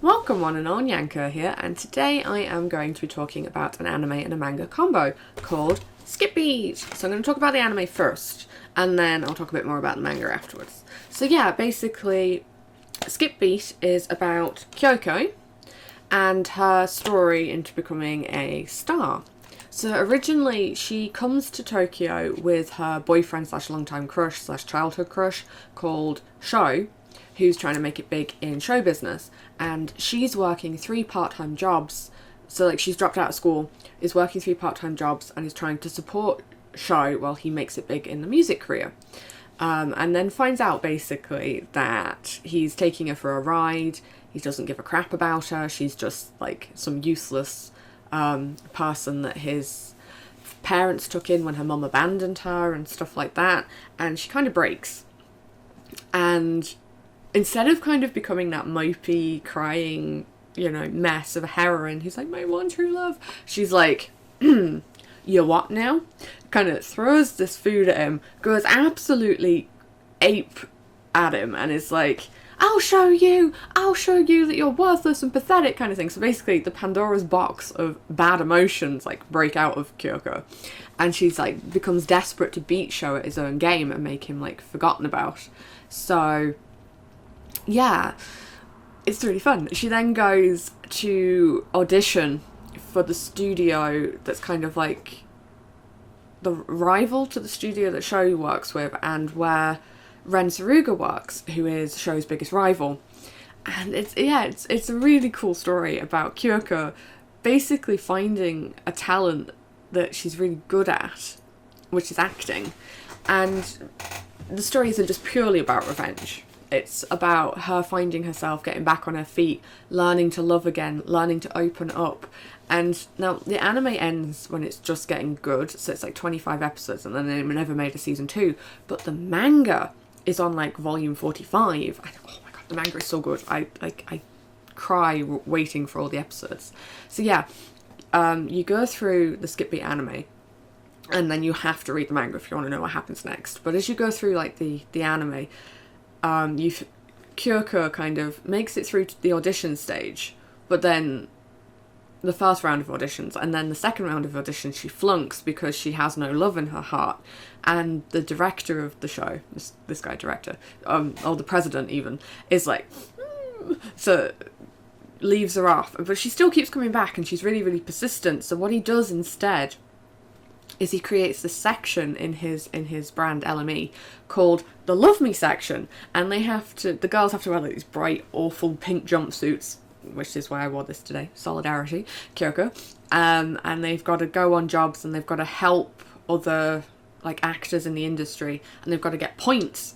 Welcome one and all, Nyanko here, and today I am going to be talking about an anime and a manga combo called Skip Beat. So I'm going to talk about the anime first, and then I'll talk a bit more about the manga afterwards. So yeah, basically, Skip Beat is about Kyoko and her story into becoming a star. So originally she comes to Tokyo with her boyfriend slash longtime crush slash childhood crush called Sho, who's trying to make it big in show business, and she's working 3 part-time jobs. So like she's dropped out of school, is working 3 part-time jobs, and is trying to support Sho while he makes it big in the music career. And then finds out basically that he's taking her for a ride. He doesn't give a crap about her. She's just like some useless person that his parents took in when her mum abandoned her and stuff like that. And she kind of breaks. And instead of kind of becoming that mopey, crying, mess of a heroine who's like, my one true love, she's like, you what now? Kind of throws this food at him, goes absolutely ape at him, and is like, I'll show you that you're worthless and pathetic, kind of thing. So basically the Pandora's box of bad emotions like break out of Kyoko, and she's like becomes desperate to beat Sho at his own game and make him like forgotten about. So yeah, it's really fun. She then goes to audition for the studio that's kind of like the rival to the studio that Sho works with, and where Ren Saruga works, who is Sho's biggest rival. And it's a really cool story about Kyoko basically finding a talent that she's really good at, which is acting. And the story isn't just purely about revenge. It's about her finding herself, getting back on her feet, learning to love again, learning to open up. And now the anime ends when it's just getting good, so it's like 25 episodes, and then they never made a season 2. But the manga is on like volume 45. Oh my god, the manga is so good. I cry waiting for all the episodes. So yeah, you go through the Skip Beat anime, and then you have to read the manga if you want to know what happens next. But as you go through like the anime, Kyoko kind of makes it through to the audition stage, but then the first round of auditions, and then the second round of auditions she flunks because she has no love in her heart. And the director of the show, this guy director, or the president even, is like, so leaves her off. But she still keeps coming back, and she's really, really persistent. So what he does instead is he creates this section in his brand LME called the Love Me section, and the girls have to wear like these bright, awful pink jumpsuits, which is why I wore this today. Solidarity, Kyoko. And they've got to go on jobs, and they've got to help other like actors in the industry, and they've got to get points.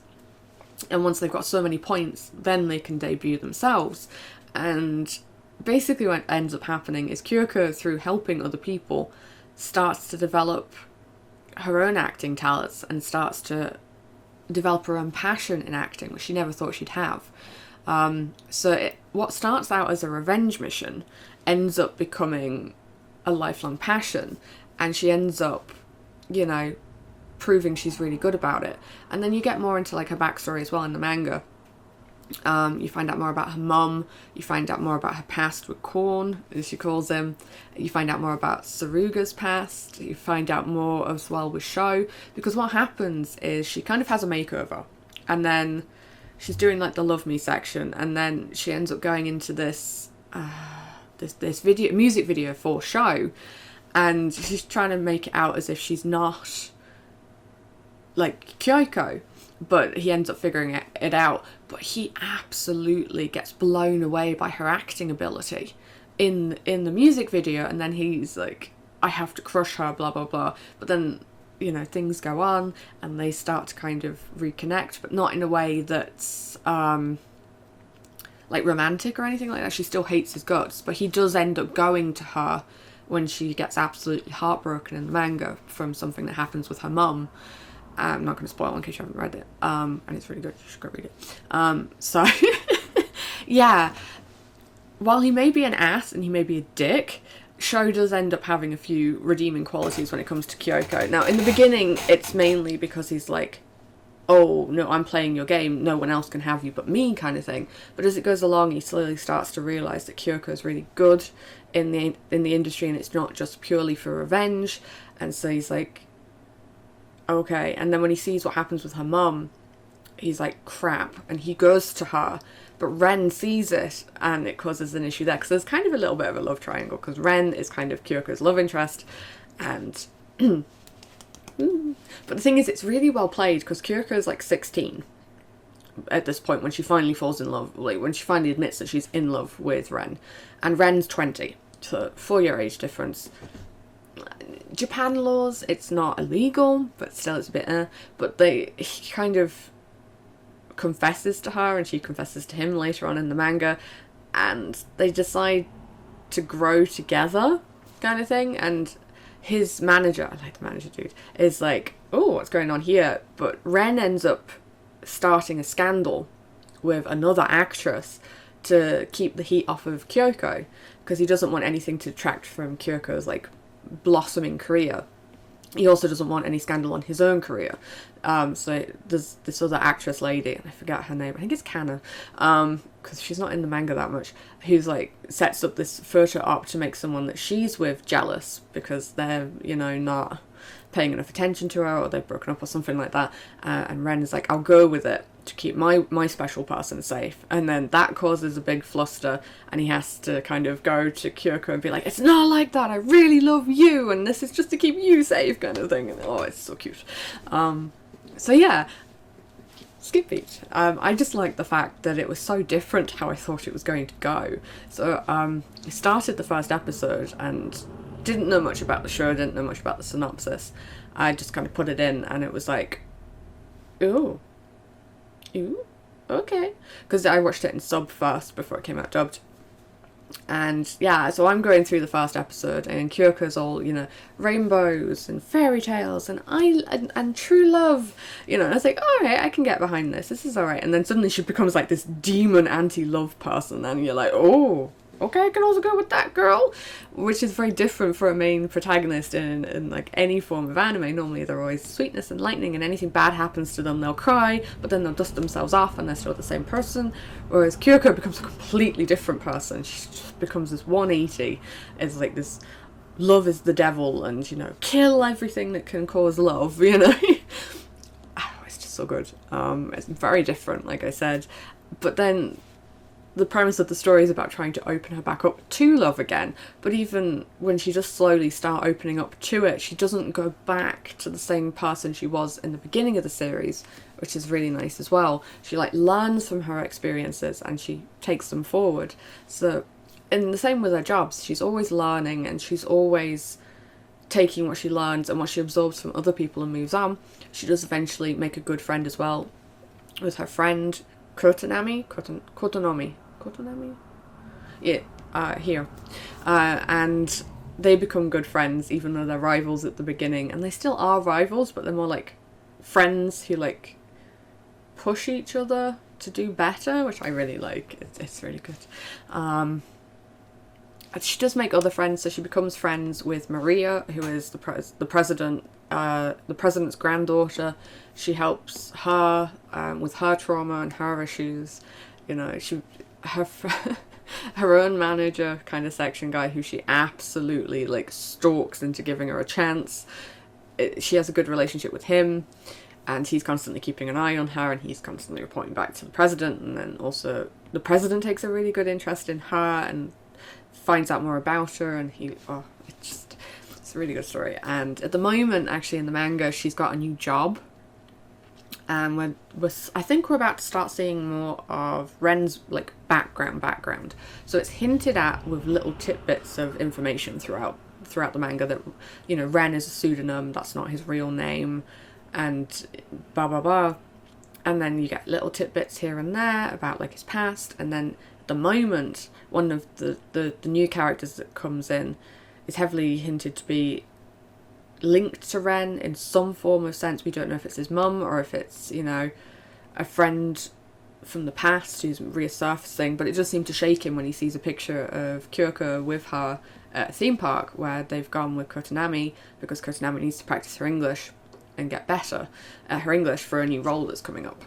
And once they've got so many points, then they can debut themselves. And basically what ends up happening is Kyoko, through helping other people, starts to develop her own acting talents and starts to develop her own passion in acting, which she never thought she'd have. What starts out as a revenge mission ends up becoming a lifelong passion, and she ends up, proving she's really good about it. And then you get more into like her backstory as well in the manga. You find out more about her mum, you find out more about her past with Korn, as she calls him, you find out more about Saruga's past, you find out more as well with Sho, because what happens is she kind of has a makeover, and then she's doing like the Love Me section, and then she ends up going into this music video for Sho, and she's trying to make it out as if she's not like Kyoko, but he ends up figuring it out. But he absolutely gets blown away by her acting ability in the music video, and then he's like, I have to crush her, blah blah blah. But then things go on, and they start to kind of reconnect, but not in a way that's like romantic or anything like that. She still hates his guts, but he does end up going to her when she gets absolutely heartbroken in the manga from something that happens with her mum. I'm not going to spoil in case you haven't read it, and it's really good, you should go read it. So yeah, while he may be an ass and he may be a dick, Sho does end up having a few redeeming qualities when it comes to Kyoko. Now, in the beginning, it's mainly because he's like oh no, I'm playing your game, no one else can have you but me, kind of thing. But as it goes along, he slowly starts to realise that Kyoko is really good in the industry, and it's not just purely for revenge. And so he's like, okay. And then when he sees what happens with her mum, he's like, crap. And he goes to her, but Ren sees it, and it causes an issue there, because there's kind of a little bit of a love triangle, because Ren is kind of Kyoko's love interest, and but the thing is, it's really well played, because Kyoko is like 16 at this point when she finally falls in love, like when she finally admits that she's in love with Ren, and Ren's 20, so 4-year age difference. Japan laws, it's not illegal, but still it's a bit but he kind of confesses to her, and she confesses to him later on in the manga, and they decide to grow together, kind of thing. And his manager, I like the manager dude, is like, oh, what's going on here? But Ren ends up starting a scandal with another actress to keep the heat off of Kyoko, because he doesn't want anything to detract from Kyoko's like blossoming career. He also doesn't want any scandal on his own career. So there's this other actress lady, and I forget her name, I think it's Kana, because she's not in the manga that much, who's like sets up this photo op to make someone that she's with jealous, because they're, you know, not paying enough attention to her, or they've broken up or something like that. And Ren is like, I'll go with it to keep my special person safe. And then that causes a big fluster, and he has to kind of go to Kyoko and be like, it's not like that, I really love you, and this is just to keep you safe, kind of thing. And oh, it's so cute. So yeah, Skip Beat. I just like the fact that it was so different how I thought it was going to go. So I started the first episode and didn't know much about the show, didn't know much about the synopsis. I just kind of put it in, and it was like, ooh, okay. Because I watched it in sub first before it came out dubbed. And yeah, so I'm going through the first episode, and Kyoko's all, you know, rainbows and fairy tales and true love, you know, and I was like, alright, I can get behind this is alright. And then suddenly she becomes like this demon anti-love person, and you're like, oh, okay, I can also go with that girl, which is very different for a main protagonist in like any form of anime. Normally they're always sweetness and lightning, and anything bad happens to them they'll cry, but then they'll dust themselves off and they're still the same person. Whereas Kyoko becomes a completely different person. She just becomes this 180. It's like this, love is the devil, and, you know, kill everything that can cause love, you know. Oh, it's just so good. It's very different, like I said, but then the premise of the story is about trying to open her back up to love again. But even when she just slowly start opening up to it, she doesn't go back to the same person she was in the beginning of the series, which is really nice as well. She like learns from her experiences and she takes them forward. So, and the same with her jobs, she's always learning, and she's always taking what she learns and what she absorbs from other people and moves on. She does eventually make a good friend as well with her friend Kotonomi. Yeah, here. And they become good friends, even though they're rivals at the beginning. And they still are rivals, but they're more like friends who like push each other to do better, which I really like. It's really good. She does make other friends, so she becomes friends with Maria, who is the president's granddaughter. She helps her with her trauma and her issues. You know, her own manager, kind of section guy, who she absolutely like stalks into giving her a chance. She has a good relationship with him, and he's constantly keeping an eye on her, and he's constantly reporting back to the president. And then also the president takes a really good interest in her and finds out more about her, and it's a really good story. And at the moment, actually, in the manga, she's got a new job. And I think we're about to start seeing more of Ren's like background. So it's hinted at with little tidbits of information throughout the manga that, you know, Ren is a pseudonym, that's not his real name, and blah blah blah. And then you get little tidbits here and there about like his past. And then at the moment, one of the new characters that comes in is heavily hinted to be linked to Ren in some form of sense. We don't know if it's his mum or if it's, you know, a friend from the past who's resurfacing, but it does seem to shake him when he sees a picture of Kyoko with her at a theme park where they've gone with Kotonami, because Kotonami needs to practice her English. and get better at her English for a new role that's coming up.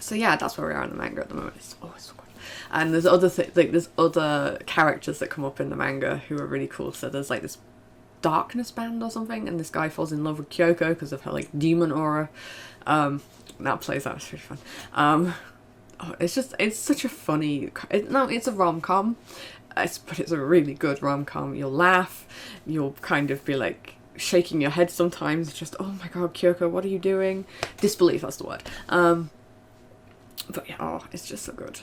So yeah, that's where we are in the manga at the moment. It's always so good. And there's other there's other characters that come up in the manga who are really cool. So there's like this darkness band or something, and this guy falls in love with Kyoko because of her like demon aura. That plays out, it's really fun. It's such a funny, it's a rom-com, but it's a really good rom-com. You'll laugh, you'll kind of be like shaking your head sometimes, just, oh my god, Kyoko, what are you doing? Disbelief, that's the word. But yeah, it's just so good.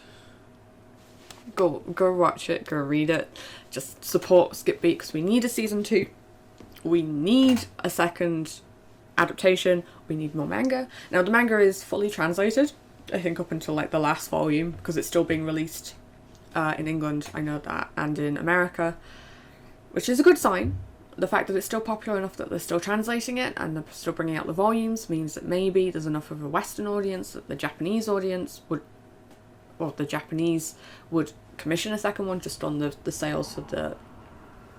Go watch it, go read it, just support Skip Beat, because we need a season 2. We need a second adaptation, we need more manga. Now the manga is fully translated, I think up until like the last volume, because it's still being released in England, I know that, and in America, which is a good sign. The fact that it's still popular enough that they're still translating it and they're still bringing out the volumes means that maybe there's enough of a Western audience that the Japanese audience would, or the Japanese would commission a second one just on the sales for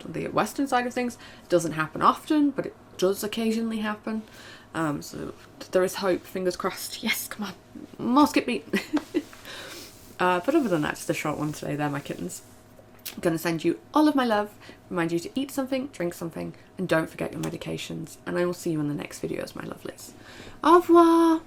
the Western side of things. It doesn't happen often, but it does occasionally happen. So there is hope, fingers crossed. Yes, come on, more Skip Beat. But other than that, just a short one today. They're my kittens. I'm going to send you all of my love, remind you to eat something, drink something, and don't forget your medications. And I will see you in the next videos, my lovelies. Au revoir!